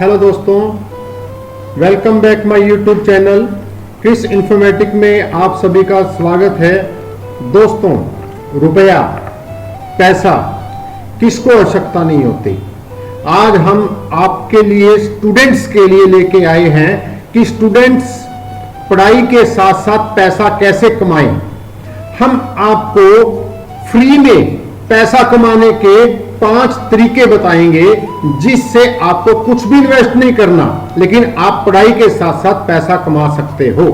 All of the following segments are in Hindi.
हेलो दोस्तों, welcome back my YouTube channel Chris Informatic में आप सभी का स्वागत है। दोस्तों, रुपया पैसा किसको आवश्यकता नहीं होती। आज हम आपके लिए स्टूडेंट्स के लिए लेके आए हैं कि स्टूडेंट्स पढ़ाई के साथ साथ पैसा कैसे कमाएं। हम आपको फ्री में पैसा कमाने के 5 तरीके बताएंगे जिससे आपको कुछ भी इन्वेस्ट नहीं करना, लेकिन आप पढ़ाई के साथ साथ पैसा कमा सकते हो।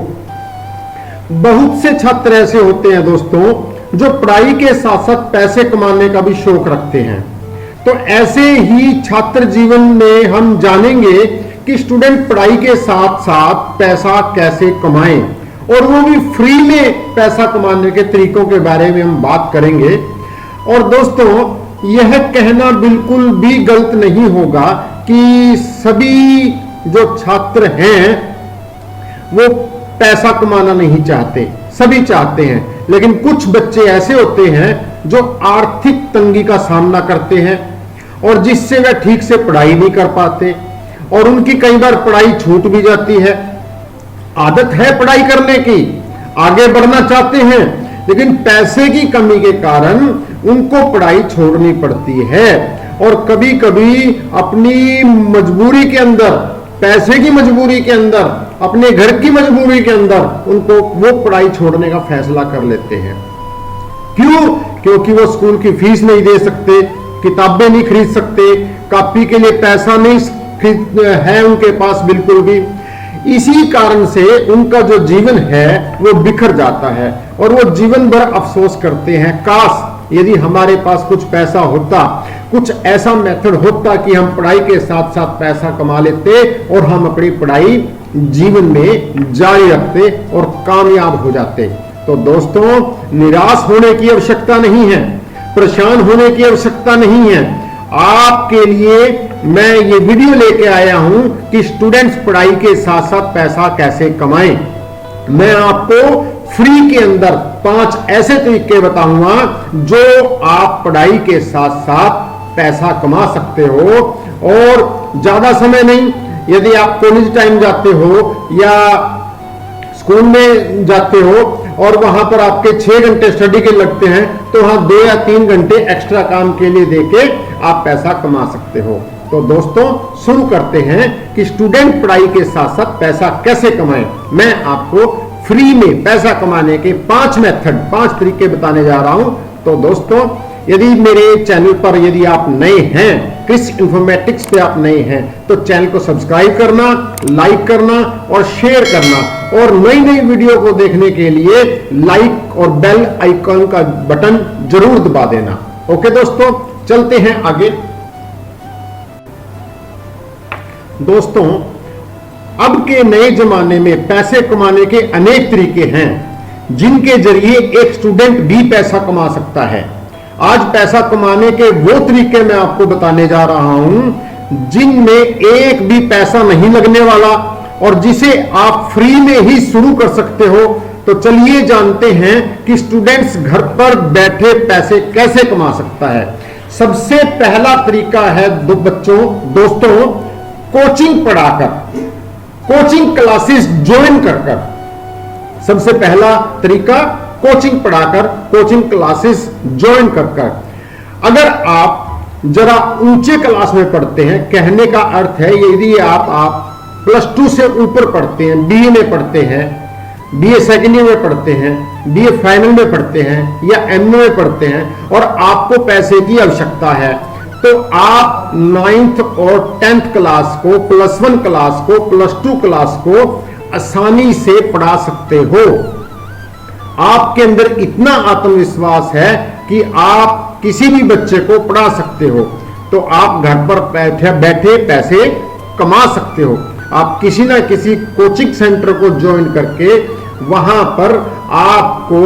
बहुत से छात्र ऐसे होते हैं दोस्तों जो पढ़ाई के साथ साथ पैसे कमाने का भी शौक रखते हैं। तो ऐसे ही छात्र जीवन में हम जानेंगे कि स्टूडेंट पढ़ाई के साथ साथ पैसा कैसे कमाएं, और वो भी फ्री में पैसा कमाने के तरीकों के बारे में हम बात करेंगे। और दोस्तों, यह कहना बिल्कुल भी गलत नहीं होगा कि सभी जो छात्र हैं वो पैसा कमाना नहीं चाहते, सभी चाहते हैं। लेकिन कुछ बच्चे ऐसे होते हैं जो आर्थिक तंगी का सामना करते हैं और जिससे वे ठीक से पढ़ाई नहीं कर पाते और उनकी कई बार पढ़ाई छूट भी जाती है। आदत है पढ़ाई करने की, आगे बढ़ना चाहते हैं, लेकिन पैसे की कमी के कारण उनको पढ़ाई छोड़नी पड़ती है। और कभी कभी अपनी मजबूरी के अंदर, पैसे की मजबूरी के अंदर, अपने घर की मजबूरी के अंदर उनको वो पढ़ाई छोड़ने का फैसला कर लेते हैं। क्यों? क्योंकि वो स्कूल की फीस नहीं दे सकते, किताबें नहीं खरीद सकते, कॉपी के लिए पैसा नहीं है उनके पास बिल्कुल भी। इसी कारण से उनका जो जीवन है वो बिखर जाता है और वो जीवन भर अफसोस करते हैं, काश यदि हमारे पास कुछ पैसा होता, कुछ ऐसा मेथड होता कि हम पढ़ाई के साथ साथ पैसा कमा लेते और हम अपनी पढ़ाई जीवन में जारी रखते और कामयाब हो जाते। तो दोस्तों, निराश होने की आवश्यकता नहीं है, परेशान होने की आवश्यकता नहीं है। आपके लिए मैं ये वीडियो लेके आया हूं कि स्टूडेंट्स पढ़ाई के साथ साथ पैसा कैसे कमाएं। मैं आपको फ्री के अंदर 5 ऐसे तरीके बताऊंगा जो आप पढ़ाई के साथ साथ पैसा कमा सकते हो। और ज्यादा समय नहीं, यदि आप कॉलेज टाइम जाते हो या स्कूल में जाते हो और वहां पर आपके 6 घंटे स्टडी के लगते हैं, तो वहां 2 या 3 घंटे एक्स्ट्रा काम के लिए देके आप पैसा कमा सकते हो। तो दोस्तों, शुरू करते हैं कि स्टूडेंट पढ़ाई के साथ साथ पैसा कैसे कमाएं। मैं आपको फ्री में पैसा कमाने के 5 मेथड, 5 तरीके बताने जा रहा हूं। तो दोस्तों, यदि मेरे चैनल पर यदि आप नए हैं, क्रिस इन्फॉर्मेटिक्स पे आप नए हैं, तो चैनल को सब्सक्राइब करना, लाइक करना और शेयर करना, और नई नई वीडियो को देखने के लिए लाइक और बेल आइकॉन का बटन जरूर दबा देना। ओके दोस्तों, चलते हैं आगे। दोस्तों, अब के नए जमाने में पैसे कमाने के अनेक तरीके हैं जिनके जरिए एक स्टूडेंट भी पैसा कमा सकता है। आज पैसा कमाने के वो तरीके मैं आपको बताने जा रहा हूं जिनमें एक भी पैसा नहीं लगने वाला और जिसे आप फ्री में ही शुरू कर सकते हो। तो चलिए जानते हैं कि स्टूडेंट्स घर पर बैठे पैसे कैसे कमा सकता है। सबसे पहला तरीका है दोस्तों, कोचिंग पढ़ाकर, कोचिंग क्लासेस ज्वाइन कर। सबसे पहला तरीका कोचिंग पढ़ाकर, कोचिंग क्लासेस ज्वाइन कर। अगर आप जरा ऊंचे क्लास में पढ़ते हैं, कहने का अर्थ है यदि आप +2 से ऊपर पढ़ते हैं, बीए में पढ़ते हैं, बीए सेकेंड ईयर में पढ़ते हैं, बीए फाइनल में पढ़ते हैं या एमए में पढ़ते हैं और आपको पैसे की आवश्यकता है, तो आप 9th और 10th क्लास को, +1 क्लास को, +2 क्लास को आसानी से पढ़ा सकते हो। आपके अंदर इतना आत्मविश्वास है कि आप किसी भी बच्चे को पढ़ा सकते हो। तो आप घर पर बैठे पैसे कमा सकते हो। आप किसी ना किसी कोचिंग सेंटर को ज्वाइन करके वहां पर आपको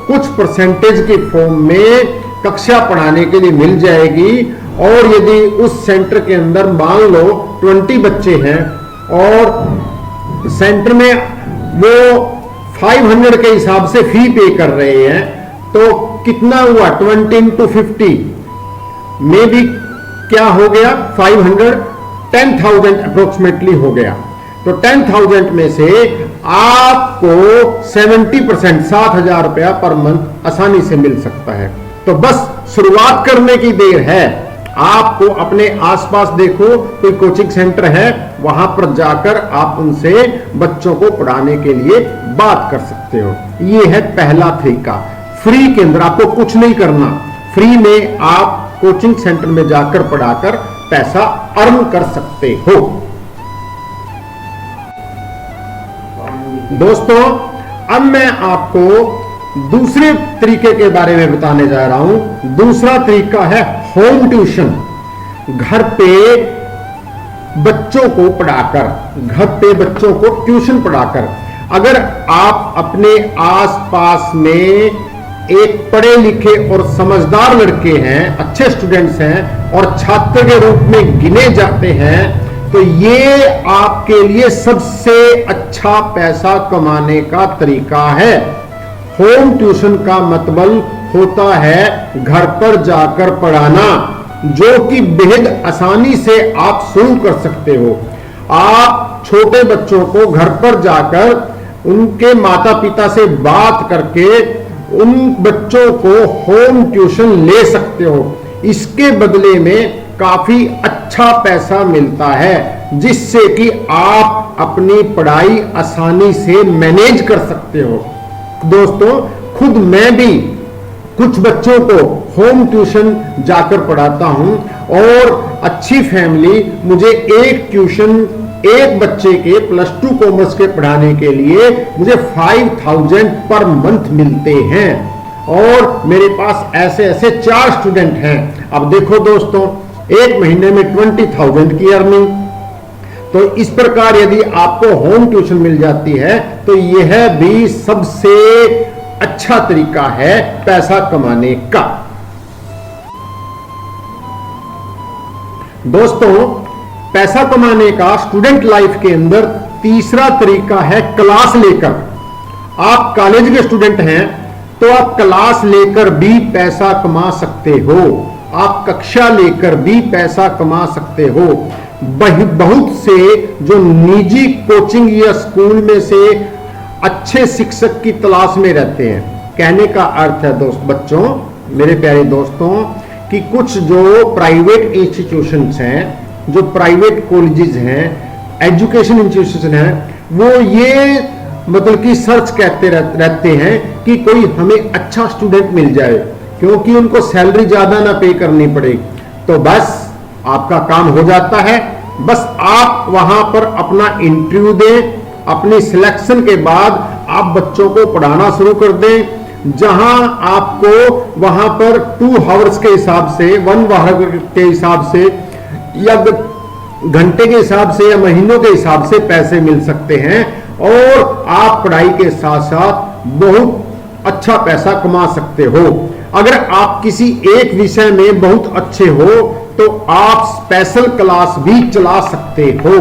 कुछ परसेंटेज के फॉर्म में कक्षा पढ़ाने के लिए मिल जाएगी। और यदि उस सेंटर के अंदर मान लो 20 बच्चे हैं और सेंटर में वो 500 के हिसाब से फी पे कर रहे हैं, तो कितना हुआ? 20 into 50 में भी क्या हो गया? 500 10,000 अप्रोक्सीमेटली हो गया। तो 10,000 में से आपको 70% 7,000 रुपया पर मंथ आसानी से मिल सकता है। तो बस शुरुआत करने की देर है। आपको अपने आसपास देखो, कोई कोचिंग सेंटर है, वहां पर जाकर आप उनसे बच्चों को पढ़ाने के लिए बात कर सकते हो। ये है पहला तरीका। फ्री के अंदर आपको कुछ नहीं करना, फ्री में आप कोचिंग सेंटर में जाकर पढ़ाकर पैसा अर्न कर सकते हो। दोस्तों, अब मैं आपको दूसरे तरीके के बारे में बताने जा रहा हूं। दूसरा तरीका है होम ट्यूशन। घर पे बच्चों को पढ़ाकर, घर पे बच्चों को ट्यूशन पढ़ाकर, अगर आप अपने आसपास में एक पढ़े लिखे और समझदार लड़के हैं, अच्छे स्टूडेंट्स हैं और छात्र के रूप में गिने जाते हैं, तो ये आपके लिए सबसे अच्छा पैसा कमाने का तरीका है। होम ट्यूशन का मतलब होता है घर पर जाकर पढ़ाना, जो कि बेहद आसानी से आप शुरू कर सकते हो। आप छोटे बच्चों को घर पर जाकर उनके माता पिता से बात करके उन बच्चों को होम ट्यूशन ले सकते हो। इसके बदले में काफी अच्छा पैसा मिलता है, जिससे कि आप अपनी पढ़ाई आसानी से मैनेज कर सकते हो। दोस्तों, खुद मैं भी कुछ बच्चों को होम ट्यूशन जाकर पढ़ाता हूं और अच्छी फैमिली मुझे एक ट्यूशन, एक बच्चे के +2 कॉमर्स के पढ़ाने के लिए मुझे 5,000 पर मंथ मिलते हैं और मेरे पास ऐसे ऐसे 4 स्टूडेंट हैं। अब देखो दोस्तों, एक महीने में 20,000 की अर्निंग। तो इस प्रकार यदि आपको होम ट्यूशन मिल जाती है तो यह भी सबसे अच्छा तरीका है पैसा कमाने का। दोस्तों, पैसा कमाने का स्टूडेंट लाइफ के अंदर तीसरा तरीका है क्लास लेकर। आप कॉलेज के स्टूडेंट हैं तो आप क्लास लेकर भी पैसा कमा सकते हो, आप कक्षा लेकर भी पैसा कमा सकते हो। बहुत से जो निजी कोचिंग या स्कूल में से अच्छे शिक्षक की तलाश में रहते हैं। कहने का अर्थ है बच्चों, मेरे प्यारे दोस्तों, कि कुछ जो प्राइवेट इंस्टीट्यूशंस हैं, जो प्राइवेट कॉलेजेस हैं, एजुकेशन इंस्टीट्यूशन हैं, वो ये मतलब कि सर्च करते रहते हैं कि कोई हमें अच्छा स्टूडेंट मिल जाए, क्योंकि उनको सैलरी ज्यादा ना पे करनी पड़े। तो बस आपका काम हो जाता है। बस आप वहां पर अपना इंटरव्यू दें, अपनी सिलेक्शन के बाद आप बच्चों को पढ़ाना शुरू कर दें। जहां आपको वहां पर 2 आवर्स के हिसाब से, 1 आवर के हिसाब से या घंटे के हिसाब से या महीनों के हिसाब से पैसे मिल सकते हैं और आप पढ़ाई के साथ साथ बहुत अच्छा पैसा कमा सकते हो। अगर आप किसी एक विषय में बहुत अच्छे हो तो आप स्पेशल क्लास भी चला सकते हो।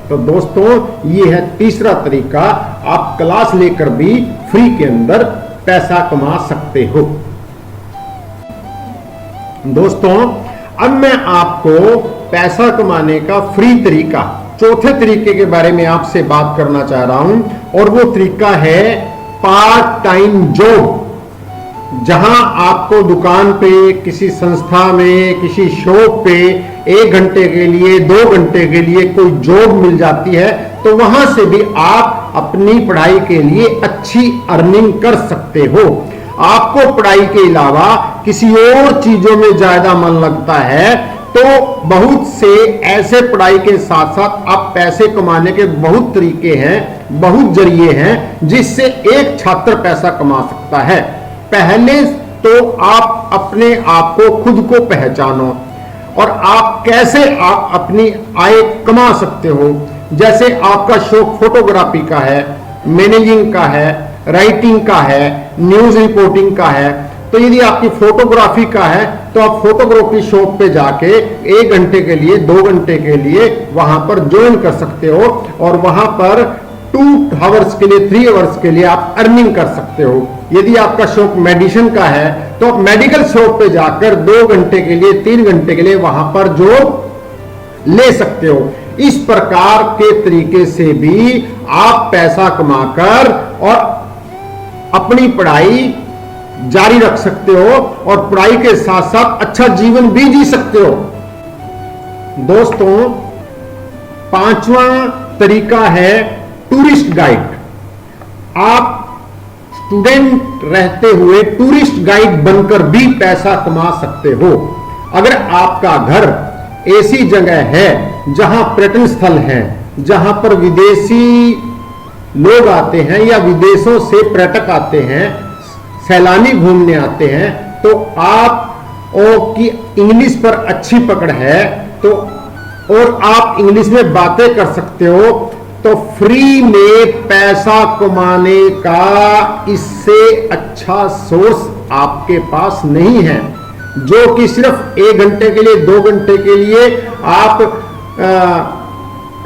तो दोस्तों, ये है तीसरा तरीका, आप क्लास लेकर भी फ्री के अंदर पैसा कमा सकते हो। दोस्तों, अब मैं आपको पैसा कमाने का फ्री तरीका, चौथे तरीके के बारे में आपसे बात करना चाह रहा हूं, और वो तरीका है पार्ट टाइम जॉब। जहां आपको दुकान पे, किसी संस्था में, किसी शॉप पे 1 घंटे के लिए, 2 घंटे के लिए कोई जॉब मिल जाती है, तो वहां से भी आप अपनी पढ़ाई के लिए अच्छी अर्निंग कर सकते हो। आपको पढ़ाई के अलावा किसी और चीजों में ज्यादा मन लगता है तो बहुत से ऐसे पढ़ाई के साथ साथ आप पैसे कमाने के बहुत तरीके हैं, बहुत जरिए हैं जिससे एक छात्र पैसा कमा सकता है। पहले तो आप अपने आप को, खुद को पहचानो और आप कैसे आप अपनी आय कमा सकते हो। जैसे आपका शौक फोटोग्राफी का है, मैनेजिंग का है, राइटिंग का है, न्यूज रिपोर्टिंग का है, तो यदि आपकी फोटोग्राफी का है तो आप फोटोग्राफी शॉप पे जाके 1 घंटे के लिए, 2 घंटे के लिए वहां पर ज्वाइन कर सकते हो और वहां पर 2 आवर्स के लिए, 3 आवर्स के लिए आप अर्निंग कर सकते हो। यदि आपका शौक मेडिसिन का है तो आप मेडिकल शॉप पे जाकर 2 घंटे के लिए, 3 घंटे के लिए वहां पर जॉब ले सकते हो। इस प्रकार के तरीके से भी आप पैसा कमाकर और अपनी पढ़ाई जारी रख सकते हो और पढ़ाई के साथ साथ अच्छा जीवन भी जी सकते हो। दोस्तों, पांचवा तरीका है टूरिस्ट गाइड। आप स्टूडेंट रहते हुए टूरिस्ट गाइड बनकर भी पैसा कमा सकते हो। अगर आपका घर ऐसी जगह है जहां पर्यटन स्थल है, जहां पर विदेशी लोग आते हैं या विदेशों से पर्यटक आते हैं, सैलानी घूमने आते हैं, तो आप की इंग्लिश पर अच्छी पकड़ है तो और आप इंग्लिश में बातें कर सकते हो, तो फ्री में पैसा कमाने का इससे अच्छा सोर्स आपके पास नहीं है। जो कि सिर्फ 1 घंटे के लिए 2 घंटे के लिए आप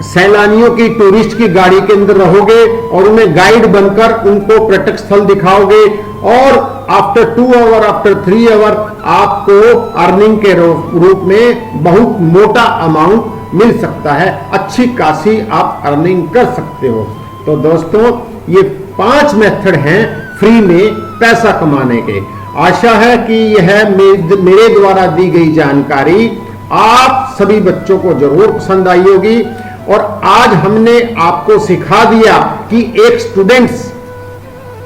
सैलानियों की टूरिस्ट की गाड़ी के अंदर रहोगे और उन्हें गाइड बनकर उनको पर्यटक स्थल दिखाओगे और आफ्टर 2 आवर आफ्टर 3 आवर आपको अर्निंग के रूप में बहुत मोटा अमाउंट मिल सकता है, अच्छी खासी आप अर्निंग कर सकते हो। तो दोस्तों, ये 5 मेथड हैं फ्री में पैसा कमाने के। आशा है कि यह मेरे द्वारा दी गई जानकारी आप सभी बच्चों को जरूर पसंद आई होगी। और आज हमने आपको सिखा दिया कि एक स्टूडेंट्स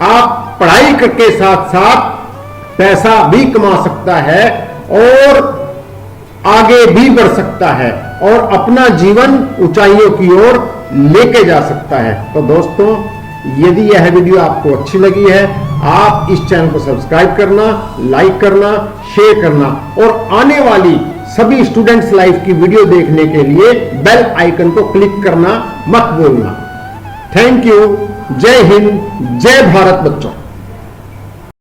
आप पढ़ाई के साथ साथ पैसा भी कमा सकता है और आगे भी बढ़ सकता है और अपना जीवन ऊंचाइयों की ओर लेके जा सकता है। तो दोस्तों, यदि यह वीडियो आपको अच्छी लगी है, आप इस चैनल को सब्सक्राइब करना, लाइक करना, शेयर करना और आने वाली सभी स्टूडेंट्स लाइफ की वीडियो देखने के लिए बेल आइकन को क्लिक करना मत भूलना। Thank you. जय हिंद, जय भारत बच्चों।